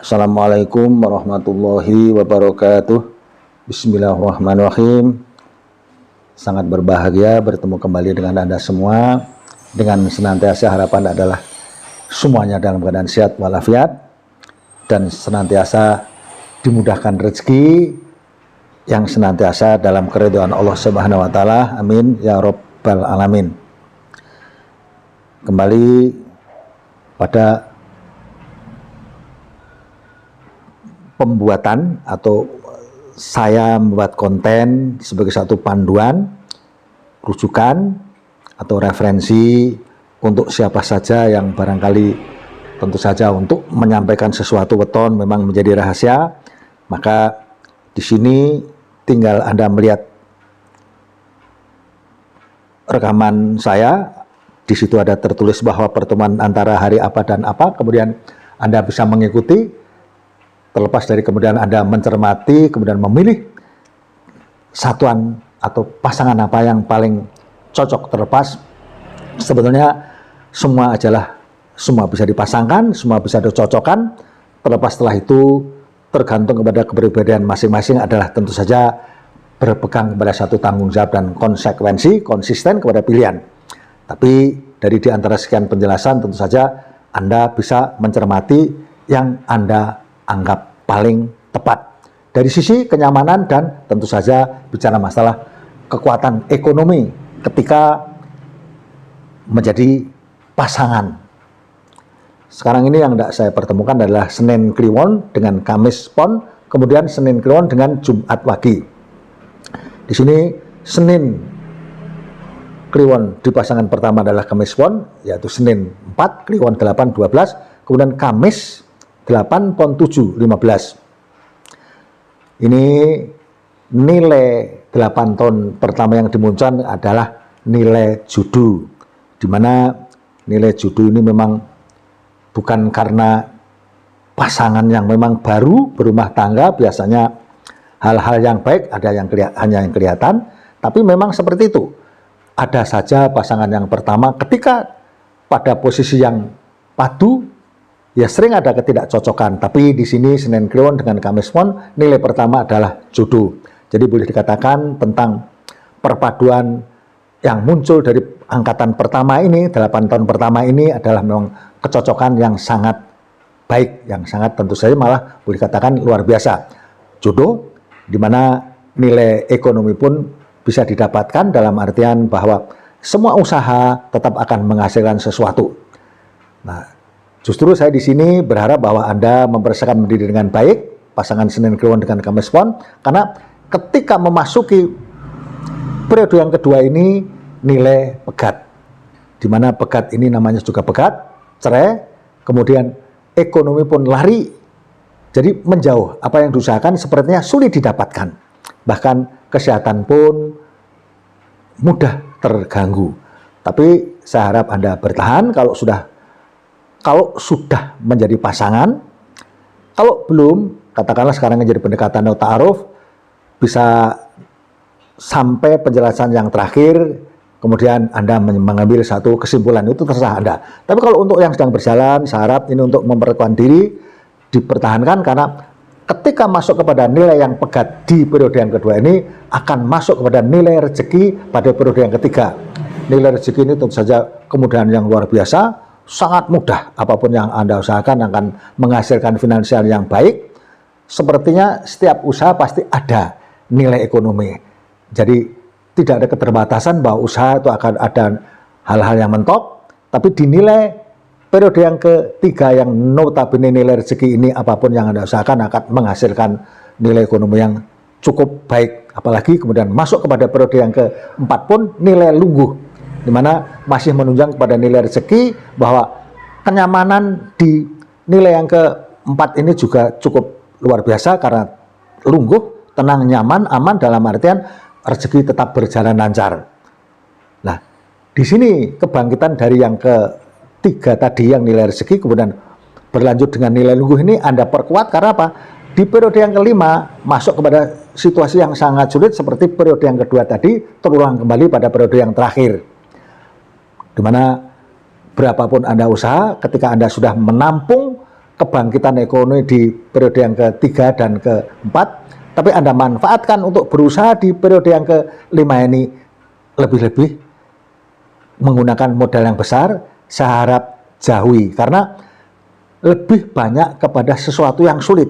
Assalamualaikum warahmatullahi wabarakatuh. Bismillahirrahmanirrahim. Sangat berbahagia bertemu kembali dengan Anda semua. Dengan senantiasa harapan adalah semuanya dalam keadaan sehat walafiat dan senantiasa dimudahkan rezeki yang senantiasa dalam keridhaan Allah Subhanahu wa taala. Amin ya rabbal alamin. Kembali pada pembuatan atau saya membuat konten sebagai satu panduan, rujukan atau referensi untuk siapa saja yang barangkali tentu saja untuk menyampaikan sesuatu weton memang menjadi rahasia. Maka di sini tinggal Anda melihat rekaman saya. Di situ ada tertulis bahwa pertemuan antara hari apa dan apa, kemudian Anda bisa mengikuti. Terlepas dari kemudian Anda mencermati, kemudian memilih satuan atau pasangan apa yang paling cocok, terlepas sebetulnya semua bisa dipasangkan, semua bisa dicocokkan. Terlepas setelah itu tergantung kepada kepribadian masing-masing adalah tentu saja berpegang kepada satu tanggung jawab dan konsekuensi, konsisten kepada pilihan. Tapi dari di antara sekian penjelasan tentu saja Anda bisa mencermati yang Anda anggap paling tepat dari sisi kenyamanan dan tentu saja bicara masalah kekuatan ekonomi ketika menjadi pasangan. Sekarang ini yang tidak saya pertemukan adalah Senin Kliwon dengan Kamis Pon, kemudian Senin Kliwon dengan Jumat Wage. Di sini Senin Kliwon di pasangan pertama adalah Kamis Pon, yaitu Senin 4, Kliwon 8, 12, kemudian Kamis 8 pon 7 15. Ini nilai 8 tahun pertama yang dimunculkan adalah nilai judu, di mana nilai judu ini memang bukan karena pasangan yang memang baru berumah tangga, biasanya hal-hal yang baik ada yang hanya yang kelihatan, tapi memang seperti itu. Ada saja pasangan yang pertama ketika pada posisi yang padu ya sering ada ketidakcocokan, tapi di sini Senin Kliwon dengan Kamis Pon nilai pertama adalah jodoh. Jadi boleh dikatakan tentang perpaduan yang muncul dari angkatan pertama ini, 8 tahun pertama ini adalah memang kecocokan yang sangat baik, yang sangat tentu saja malah boleh dikatakan luar biasa. Jodoh di mana nilai ekonomi pun bisa didapatkan dalam artian bahwa semua usaha tetap akan menghasilkan sesuatu. Nah, justru saya di sini berharap bahwa Anda mempersiapkan diri dengan baik, pasangan Senin Kliwon dengan Kamis Pon, karena ketika memasuki periode yang kedua ini nilai pegat, di mana pegat ini namanya juga pegat, cerai, kemudian ekonomi pun lari, jadi menjauh. Apa yang diusahakan sepertinya sulit didapatkan, bahkan kesehatan pun mudah terganggu. Tapi saya harap Anda bertahan kalau sudah menjadi pasangan. Kalau belum, katakanlah sekarang menjadi pendekatan atau ta'aruf, bisa sampai penjelasan yang terakhir, kemudian Anda mengambil satu kesimpulan, itu terserah Anda. Tapi kalau untuk yang sedang berjalan, saya harap ini untuk memperkuat diri, dipertahankan, karena ketika masuk kepada nilai yang pegat di periode yang kedua ini, akan masuk kepada nilai rezeki pada periode yang ketiga. Nilai rezeki ini tentu saja kemudahan yang luar biasa, sangat mudah. Apapun yang Anda usahakan akan menghasilkan finansial yang baik. Sepertinya setiap usaha pasti ada nilai ekonomi. Jadi tidak ada keterbatasan bahwa usaha itu akan ada hal-hal yang mentok, tapi dinilai periode yang ketiga yang notabene nilai rezeki ini, apapun yang Anda usahakan akan menghasilkan nilai ekonomi yang cukup baik. Apalagi kemudian masuk kepada periode yang keempat pun nilai lungguh, di mana masih menunjang kepada nilai rezeki, bahwa kenyamanan di nilai yang keempat ini juga cukup luar biasa karena lungguh, tenang, nyaman, aman, dalam artian rezeki tetap berjalan lancar. Nah, di sini kebangkitan dari yang ketiga tadi yang nilai rezeki kemudian berlanjut dengan nilai lungguh ini Anda perkuat, karena apa? Di periode yang kelima masuk kepada situasi yang sangat sulit seperti periode yang kedua tadi, terulang kembali pada periode yang terakhir, di mana berapapun Anda usaha, ketika Anda sudah menampung kebangkitan ekonomi di periode yang ketiga dan keempat, tapi Anda manfaatkan untuk berusaha di periode yang kelima ini lebih-lebih menggunakan modal yang besar, saya harap jauhi, karena lebih banyak kepada sesuatu yang sulit.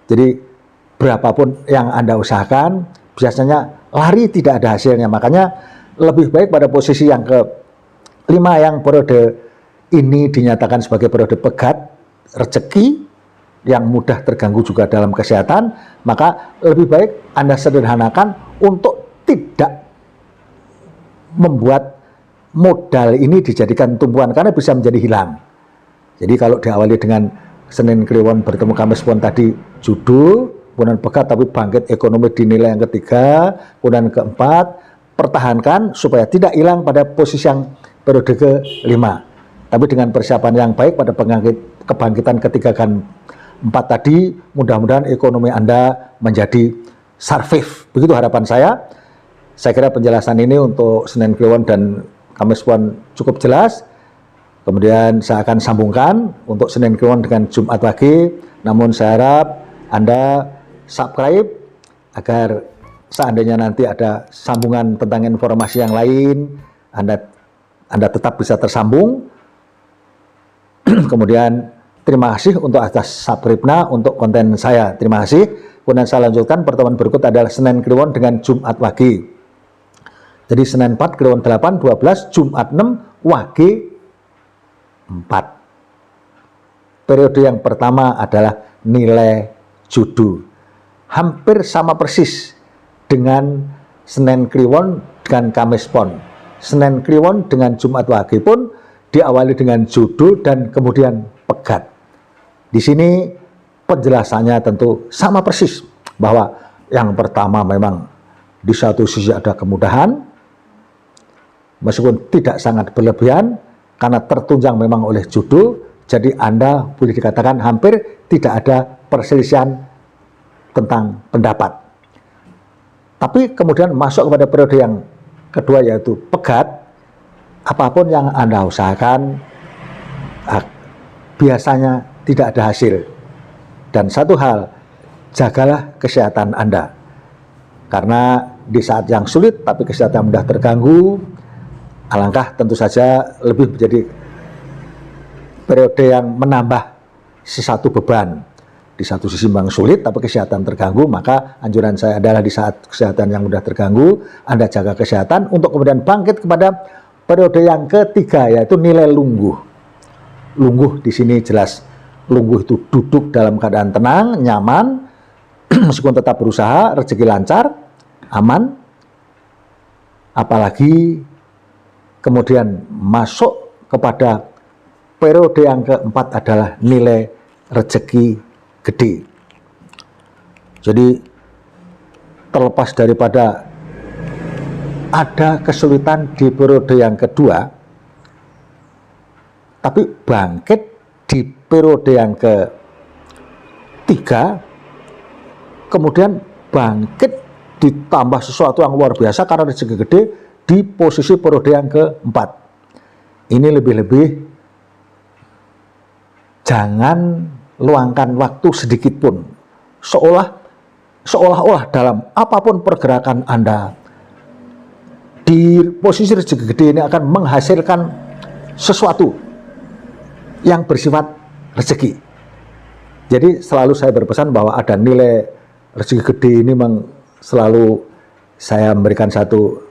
Jadi berapapun yang Anda usahakan, biasanya lari tidak ada hasilnya. Makanya lebih baik pada posisi yang kelima yang periode ini dinyatakan sebagai periode pegat, rezeki yang mudah terganggu juga dalam kesehatan, maka lebih baik Anda sederhanakan untuk tidak membuat modal ini dijadikan tumpuan, karena bisa menjadi hilang. Jadi kalau diawali dengan Senin Kliwon bertemu Kamis Pon tadi judul, kemudian pegat tapi bangkit ekonomi di nilai yang ketiga, kemudian keempat, pertahankan supaya tidak hilang pada posisi yang periode kelima. Tapi dengan persiapan yang baik pada kebangkitan ketiga dan empat tadi, mudah-mudahan ekonomi Anda menjadi survive. Begitu harapan saya. Saya kira penjelasan ini untuk Senin Kliwon dan Kamis Pon cukup jelas. Kemudian saya akan sambungkan untuk Senin Kliwon dengan Jumat Wage. Namun saya harap Anda subscribe agar seandainya nanti ada sambungan tentang informasi yang lain, Anda tetap bisa tersambung. Kemudian terima kasih untuk atas subscribe-nya untuk konten saya. Terima kasih. Kemudian saya lanjutkan, pertemuan berikut adalah Senin Kliwon dengan Jumat Wage. Jadi Senin 4, Kliwon 8, 12, Jumat 6, Wage 4. Periode yang pertama adalah nilai judu. Hampir sama persis dengan Senin Kliwon dengan Kamis Pon. Senin Kliwon dengan Jumat Wage pun diawali dengan judu dan kemudian pegat. Di sini penjelasannya tentu sama persis, bahwa yang pertama memang di satu sisi ada kemudahan, meskipun tidak sangat berlebihan, karena tertunjang memang oleh judu, jadi Anda boleh dikatakan hampir tidak ada perselisihan tentang pendapat. Tapi kemudian masuk kepada periode yang kedua, yaitu pegat. Apapun yang Anda usahakan biasanya tidak ada hasil. Dan satu hal, jagalah kesehatan Anda, karena di saat yang sulit tapi kesehatan mudah terganggu, alangkah tentu saja lebih menjadi periode yang menambah sesuatu beban. Di satu sisi memang sulit tapi kesehatan terganggu, maka anjuran saya adalah di saat kesehatan yang mudah terganggu, Anda jaga kesehatan untuk kemudian bangkit kepada periode yang ketiga, yaitu nilai lungguh. Lungguh di sini jelas, lungguh itu duduk dalam keadaan tenang, nyaman, meskipun tetap berusaha, rezeki lancar, aman. Apalagi kemudian masuk kepada periode yang keempat adalah nilai rezeki gede. Jadi terlepas daripada ada kesulitan di periode yang kedua, tapi bangkit di periode yang ketiga, kemudian bangkit ditambah sesuatu yang luar biasa karena rezeki gede di posisi periode yang keempat. Ini lebih-lebih jangan luangkan waktu sedikit pun, seolah-olah dalam apapun pergerakan Anda di posisi rezeki gede ini akan menghasilkan sesuatu yang bersifat rezeki. Jadi selalu saya berpesan bahwa ada nilai rezeki gede ini, memang selalu saya memberikan satu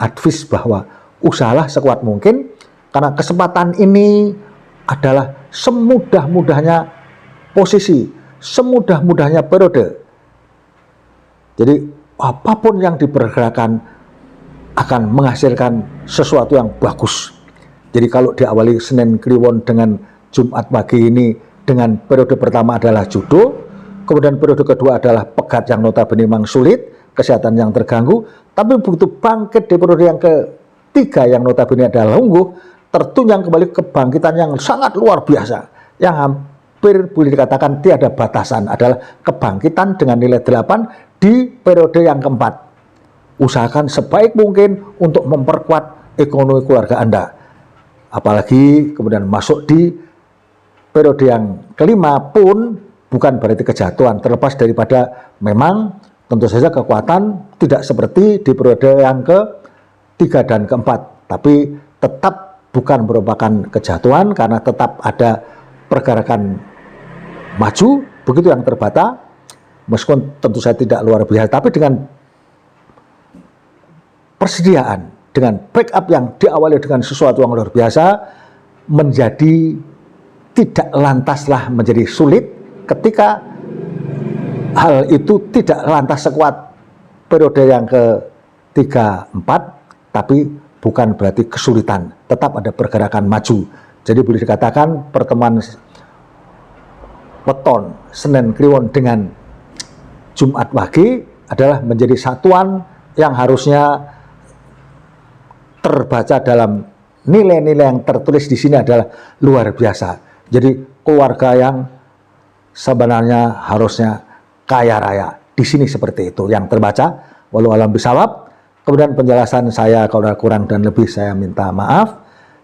advice bahwa usahalah sekuat mungkin, karena kesempatan ini adalah semudah-mudahnya posisi, semudah-mudahnya periode. Jadi apapun yang dipergerakan akan menghasilkan sesuatu yang bagus. Jadi kalau diawali Senin Kliwon dengan Jumat Wage ini dengan periode pertama adalah judo, kemudian periode kedua adalah pegat yang notabene memang sulit, kesehatan yang terganggu, tapi begitu bangkit di periode yang ketiga yang notabene adalah lungguh, tertunjang kembali kebangkitan yang sangat luar biasa, yang hampir boleh dikatakan tiada batasan, adalah kebangkitan dengan nilai 8 di periode yang keempat. Usahakan sebaik mungkin untuk memperkuat ekonomi keluarga Anda. Apalagi kemudian masuk di periode yang kelima pun bukan berarti kejatuhan, terlepas daripada memang tentu saja kekuatan tidak seperti di periode yang ketiga dan keempat, tapi tetap bukan merupakan kejatuhan karena tetap ada pergerakan maju, begitu yang terbata, meskipun tentu saja tidak luar biasa, tapi dengan persediaan, dengan backup yang diawali dengan sesuatu yang luar biasa, menjadi tidak lantaslah menjadi sulit ketika hal itu tidak lantas sekuat periode yang ke-3, 4, tapi bukan berarti kesulitan, tetap ada pergerakan maju. Jadi boleh dikatakan pertemuan Weton, Senin Kliwon dengan Jumat Wage adalah menjadi satuan yang harusnya terbaca dalam nilai-nilai yang tertulis di sini adalah luar biasa. Jadi keluarga yang sebenarnya harusnya kaya raya. Di sini seperti itu yang terbaca. Walau alam bisawab. Kemudian penjelasan saya kalau ada kurang dan lebih saya minta maaf.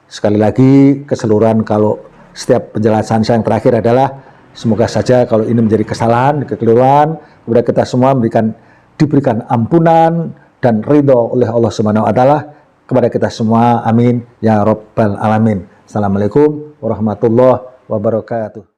Sekali lagi keseluruhan kalau setiap penjelasan saya yang terakhir adalah semoga saja kalau ini menjadi kesalahan, kekeliruan, kemudian kita semua diberikan ampunan dan ridho oleh Allah Subhanahu wa taala kepada kita semua. Amin ya rabbal alamin. Assalamualaikum warahmatullahi wabarakatuh.